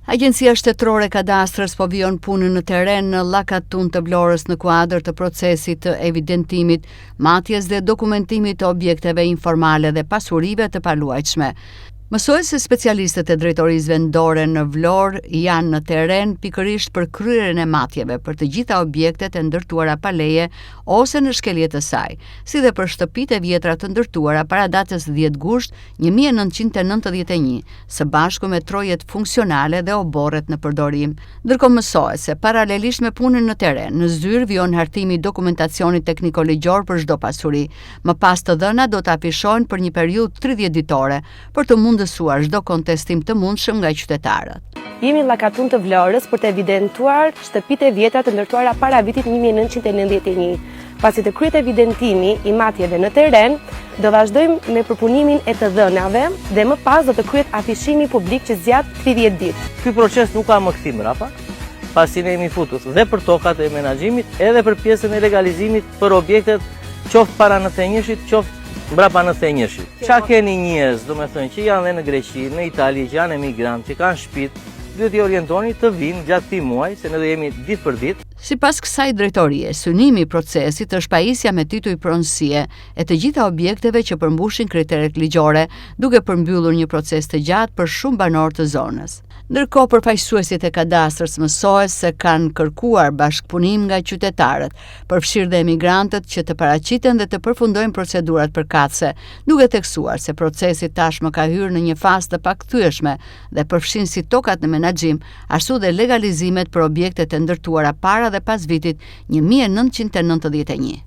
Agjencia Shtetërore e Kadastrës po vijon punën në teren në Llakatun të Vlorës në kuadër të procesit të evidentimit, matjes dhe dokumentimit të objekteve informale dhe pasurive të paluajtshme. Mësohet se specialistët e drejtorisë vendore në Vlorë janë në teren pikërisht për kryerjen e matjeve për të gjitha objektet e ndërtuara pa leje ose në shkelje të saj, si dhe për shtëpitë e vjetra të ndërtuara para datës 10 gusht 1991, së bashku me trojet funksionale dhe oborret në përdorim. Ndërkohë mësohet se paralelisht me punën në teren, në zyrë vjon hartimi i dokumentacionit tekniko-ligjor për çdo pasuri. Më pas të dhëna do të afishohen për një periudhë 30 ditore për të mundësuar çdo kontestim të mundshëm nga qytetarët. Jemi në Llakatun të Vlorës për të evidentuar shtëpitë e vjetra të ndërtuara para vitit 1991. Pasi të kryet evidentimi i matjeve në teren, do vazhdojmë me përpunimin e të dhënave dhe më pas do të kryet afishimi publik që zgjat 30 ditë. Ky proces nuk ka më kthim mrapa, pasi ne jemi futur dhe për tokat e menaxhimit, edhe për pjesën e legalizimit për objektet qoftë para në thënjeshit, qoftë mbrapa në thënjeshit. Qa keni njerëz, do me thënë, që janë dhe në Greqi, në Itali, që janë emigrantë, që kanë shtëpi, duhet i orientoni të vinë gjatë këtij muaji, se ne do jemi ditë për ditë. Sipas kësaj drejtorie, synimi i procesit është pajisja me titull pronësie e të gjitha objekteve që përmbushin kriteret ligjore, duke përmbyllur një proces të gjatë për shumë banorë të zonës. Ndërkohë, përfaqësuesit e kadastrës mësohet se kanë kërkuar bashkëpunim nga qytetarët, përfshirë dhe emigrantët që të paraqiten dhe të përfundojnë procedurat përkatëse, duke theksuar se procesi tashmë ka hyrë në një fazë të pakthyeshme dhe përfshin si tokat në menaxhim, ashtu dhe legalizimet për objektet e ndërtuara para dhe pas vitit 1991.